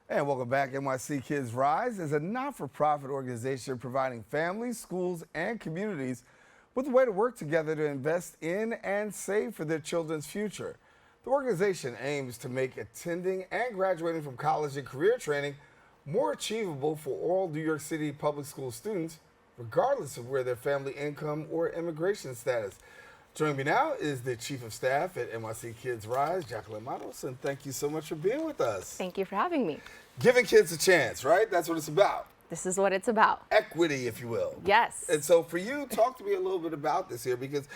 And welcome back. NYC Kids RISE is a not-for-profit organization providing families, schools, and communities with a way to work together to invest in and save for their children's future. The organization aims to make attending and graduating from college and career training more achievable for all New York City public school students, regardless of where their family income or immigration status. Joining me now is the Chief of Staff at NYC Kids RISE, Jacqueline Matos, and thank you so much for being with us. Thank you for having me. Giving kids a chance, right? That's what it's about. This is what it's about. Equity, if you will. Yes. And so for you, talk to me a little bit about this here, because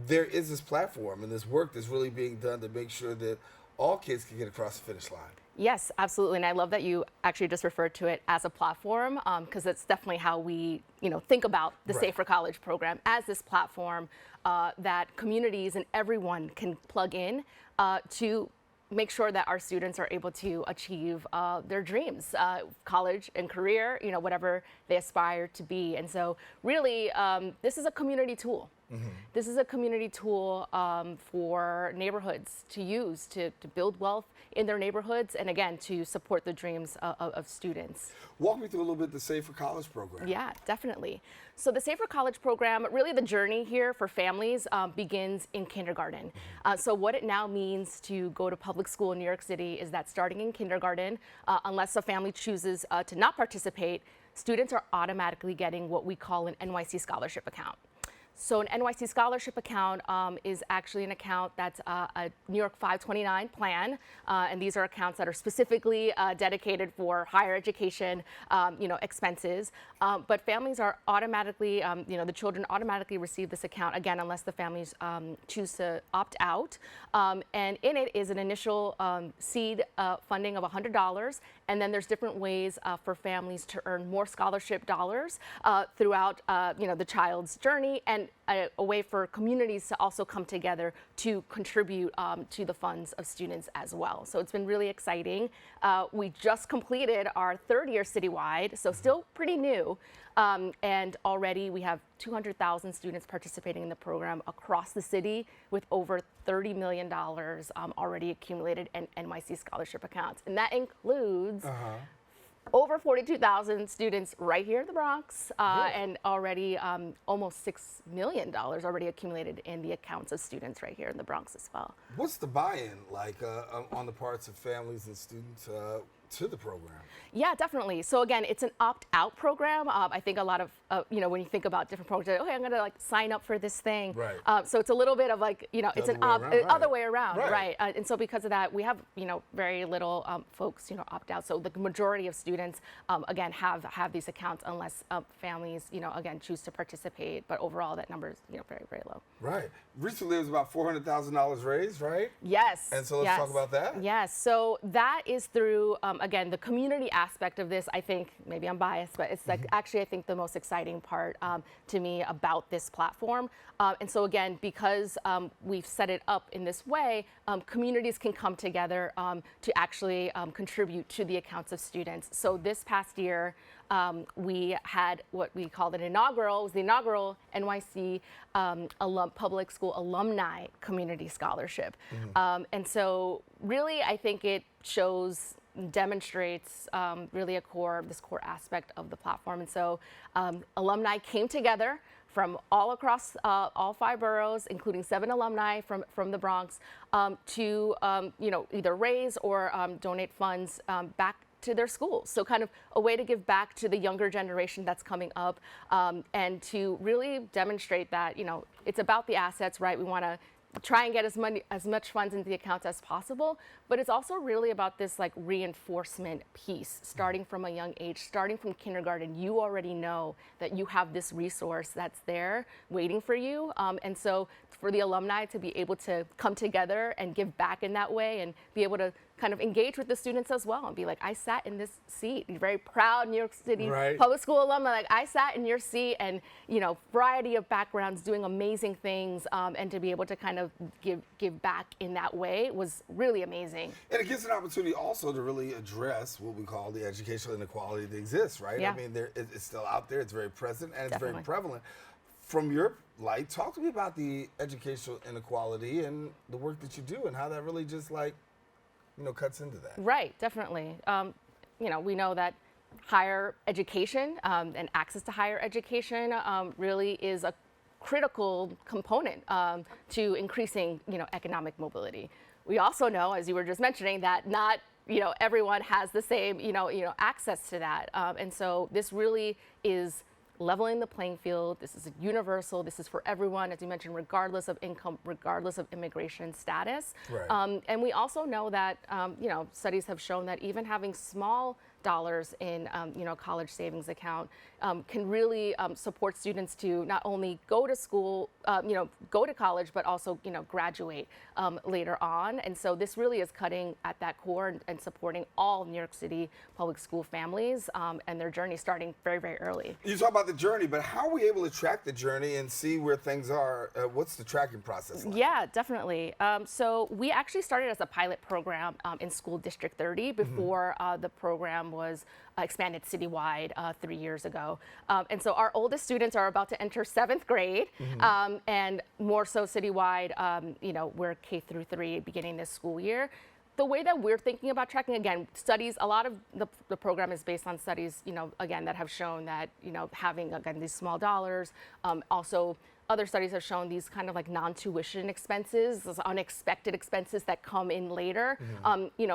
there is this platform and this work that's really being done to make sure that all kids can get across the finish line. Yes, absolutely. And I love that you actually just referred to it as a platform, because it's definitely how we, think about the Right. Safer College program as this platform that communities and everyone can plug in to make sure that our students are able to achieve their dreams, college and career, whatever they aspire to be. And so really, this is a community tool. Mm-hmm. This is a community tool for neighborhoods to use to build wealth in their neighborhoods, and again, to support the dreams of students. Walk me through a little bit the Safer College program. Yeah, definitely. So the Safer College program, really the journey here for families begins in kindergarten. So what it now means to go to public school in New York City is that starting in kindergarten, unless a family chooses to not participate, students are automatically getting what we call an NYC scholarship account. So an NYC scholarship account is actually an account that's a New York 529 plan, and these are accounts that are specifically dedicated for higher education, expenses. But families are automatically, the children automatically receive this account, again, unless the families choose to opt out. And in it is an initial seed funding of $100, and then there's different ways for families to earn more scholarship dollars throughout, the child's journey, and a way for communities to also come together to contribute to the funds of students as well. So it's been really exciting. We just completed our third year citywide, so still pretty new. And already we have 200,000 students participating in the program across the city, with over $30 million already accumulated in NYC scholarship accounts. And that includes over 42,000 students right here in the Bronx, and already almost $6 million already accumulated in the accounts of students right here in the Bronx as well. What's the buy-in like on the parts of families and students to the program? Yeah, definitely. So again, it's an opt-out program. I think a lot of, when you think about different programs, okay, I'm going to sign up for this thing. Right. So it's a little bit of it's an other way around, right? And so because of that, we have, very little folks, opt out. So the majority of students, again, have these accounts unless families, again, choose to participate. But overall, that number is, very, very low. Right. Recently, it was about $400,000 raised, right? Yes. And so let's talk about that. Yes. So that is through, again, the community aspect of this. I think, maybe I'm biased, but it's actually, I think, the most exciting part to me about this platform. And so again, because we've set it up in this way, communities can come together to actually contribute to the accounts of students. So this past year, we had what we called the inaugural NYC Public School Alumni Community Scholarship. And so really, I think it demonstrates really this core aspect of the platform. And so alumni came together from all across all 5 boroughs, including 7 alumni from the Bronx, to either raise or donate funds back to their schools. So kind of a way to give back to the younger generation that's coming up, and to really demonstrate that, it's about the assets, right? We want to try and get as much funds into the accounts as possible, but it's also really about this reinforcement piece, starting from a young age, starting from kindergarten. You already know that you have this resource that's there waiting for you, and so for the alumni to be able to come together and give back in that way, and be able to kind of engage with the students as well, and be like, I sat in this seat. You're very proud New York City public school alumni. I sat in your seat, and variety of backgrounds doing amazing things, and to be able to kind of give back in that way was really amazing. And it gives an opportunity also to really address what we call the educational inequality that exists, right? Yeah. I mean, it's still out there. It's very present, and it's Definitely. very prevalent. From your light, talk to me about the educational inequality and the work that you do, and how that really just cuts into that. Right, definitely. We know that higher education and access to higher education really is a critical component to increasing, economic mobility. We also know, as you were just mentioning, that not everyone has the same access to that, and so this really is leveling the playing field. This is universal. This is for everyone, as you mentioned, regardless of income, regardless of immigration status. Right. And we also know that studies have shown that even having small dollars in college savings account can really support students to not only go to school, go to college, but also graduate later on. And so this really is cutting at that core and supporting all New York City public school families and their journey starting very, very early. You talk about the journey, but how are we able to track the journey and see where things are? What's the tracking process like? Yeah, definitely. So we actually started as a pilot program in School District 30 before the program was expanded citywide 3 years ago. And so our oldest students are about to enter 7th grade, and more so citywide, we're K through 3 beginning this school year. The way that we're thinking about tracking, again, studies, a lot of the program is based on studies, again, that have shown that, having, again, these small dollars, also other studies have shown these kind of like non-tuition expenses, those unexpected expenses that come in later,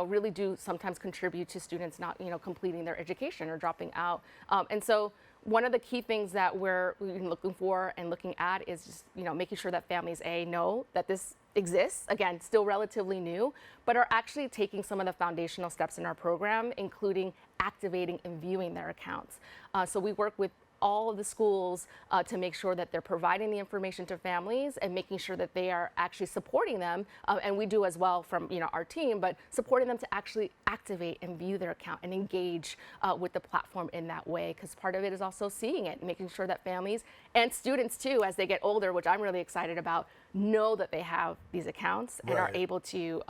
really do sometimes contribute to students not, completing their education or dropping out. And so one of the key things that we're looking for and looking at is just, making sure that families, know that this exists, again, still relatively new, but are actually taking some of the foundational steps in our program, including activating and viewing their accounts. So we work with all of the schools to make sure that they're providing the information to families and making sure that they are actually supporting them, and we do as well from our team, but supporting them to actually activate and view their account and engage with the platform in that way, because part of it is also seeing it, making sure that families and students too, as they get older, which I'm really excited about, know that they have these accounts and are able to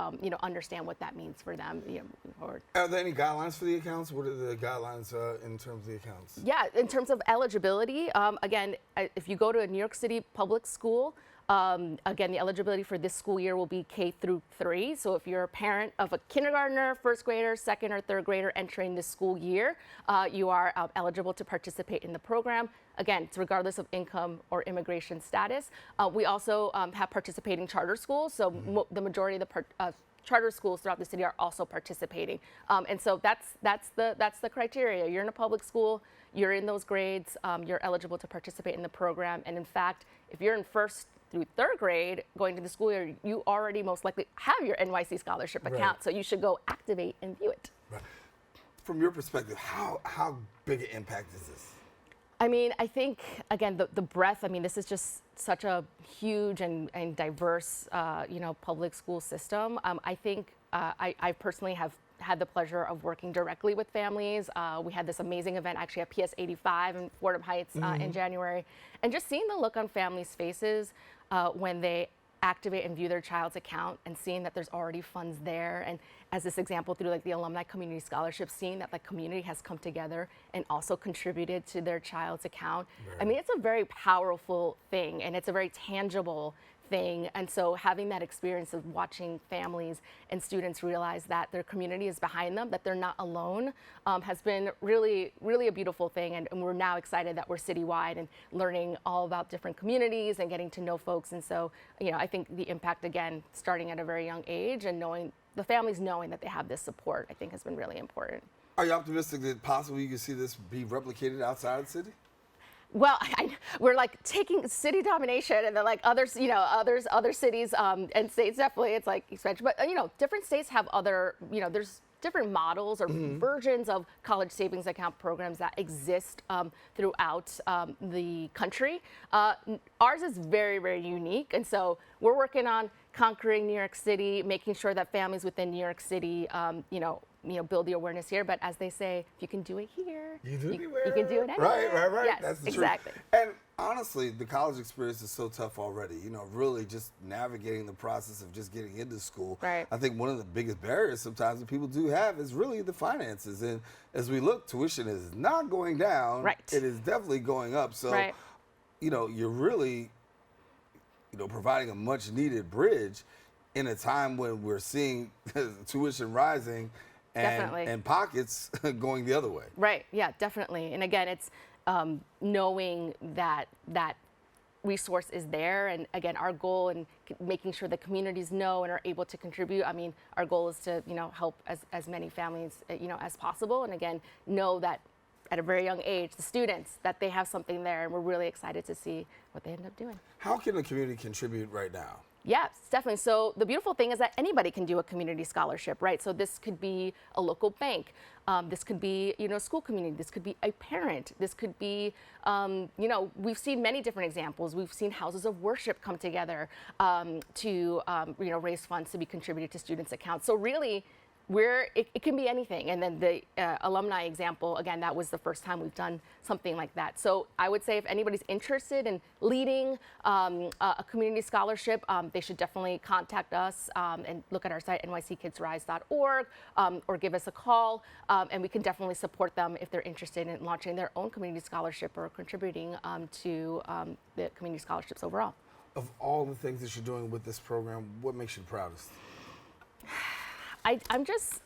understand what that means for them moving forward. Are there any guidelines for the accounts? What are the guidelines in terms of the accounts? Yeah, in terms of eligibility, again, if you go to a New York City public school, again, the eligibility for this school year will be K through 3. So if you're a parent of a kindergartner, first grader, second or third grader entering this school year, you are eligible to participate in the program. Again, it's regardless of income or immigration status. We also have participating charter schools. So the majority of the charter schools throughout the city are also participating. And so that's the criteria. You're in a public school, you're in those grades, you're eligible to participate in the program. And in fact, if you're in first through third grade going to the school year, you already most likely have your NYC scholarship account. So you should go activate and view it. Right. From your perspective, how big an impact is this? I mean, I think, again, the breadth, this is just such a huge and diverse, public school system. I think I personally have had the pleasure of working directly with families. We had this amazing event actually at PS 85 in Fordham Heights in January. And just seeing the look on families' faces when they activate and view their child's account and seeing that there's already funds there. And as this example through like the alumni community scholarship, seeing that the community has come together and also contributed to their child's account. Right. It's a very powerful thing and it's a very tangible thing. And so having that experience of watching families and students realize that their community is behind them, that they're not alone, has been really, really a beautiful thing. And we're now excited that we're citywide and learning all about different communities and getting to know folks. And so, I think the impact, again, starting at a very young age and knowing the families knowing that they have this support, I think has been really important. Are you optimistic that possibly you can see this be replicated outside the city? Well, we're like taking city domination, and then like others, other cities and states definitely it's like expansion. But different states have other, there's different models or versions of college savings account programs that exist throughout the country. Ours is very, very unique, and so we're working on conquering New York City, making sure that families within New York City, build the awareness here. But as they say, if you can do it here, you can do it anywhere. Right. Yes, that's the exactly. truth. And honestly, the college experience is so tough already. Really just navigating the process of just getting into school. Right. I think one of the biggest barriers sometimes that people do have is really the finances. And as we look, tuition is not going down. Right. It is definitely going up. So, you're really, providing a much needed bridge in a time when we're seeing tuition rising and pockets going the other way. Right, yeah, definitely. And again, it's knowing that that resource is there. And again, our goal and making sure the communities know and are able to contribute. I mean, our goal is to, help as many families, as possible. And again, know that at a very young age, the students, that they have something there. And we're really excited to see what they end up doing. How can the community contribute right now? Yes, definitely. So the beautiful thing is that anybody can do a community scholarship, right? So this could be a local bank. This could be, a school community. This could be a parent. This could be, we've seen many different examples. We've seen houses of worship come together to, raise funds to be contributed to students' accounts. So really, it can be anything. And then the alumni example, again, that was the first time we've done something like that. So I would say if anybody's interested in leading a community scholarship, they should definitely contact us and look at our site, nyckidsrise.org, or give us a call. And we can definitely support them if they're interested in launching their own community scholarship or contributing to the community scholarships overall. Of all the things that you're doing with this program, what makes you proudest?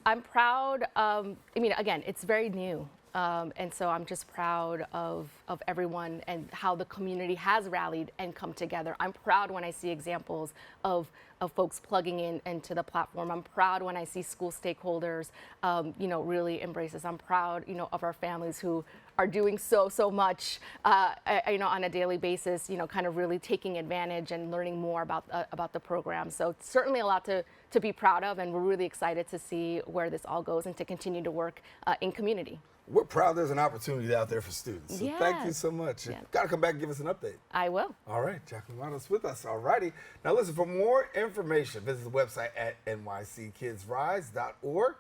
I'm proud. Again, it's very new. And so I'm just proud of everyone and how the community has rallied and come together. I'm proud when I see examples of folks plugging into the platform. I'm proud when I see school stakeholders, really embrace this. I'm proud, of our families who are doing so much, on a daily basis, kind of really taking advantage and learning more about the program. So it's certainly a lot to be proud of, and we're really excited to see where this all goes and to continue to work in community. We're proud there's an opportunity out there for students. So yeah. Thank you so much. Yeah. Got to come back and give us an update. I will. All right, Jacqueline Matos with us. All righty. Now listen, for more information, visit the website at nyckidsrise.org.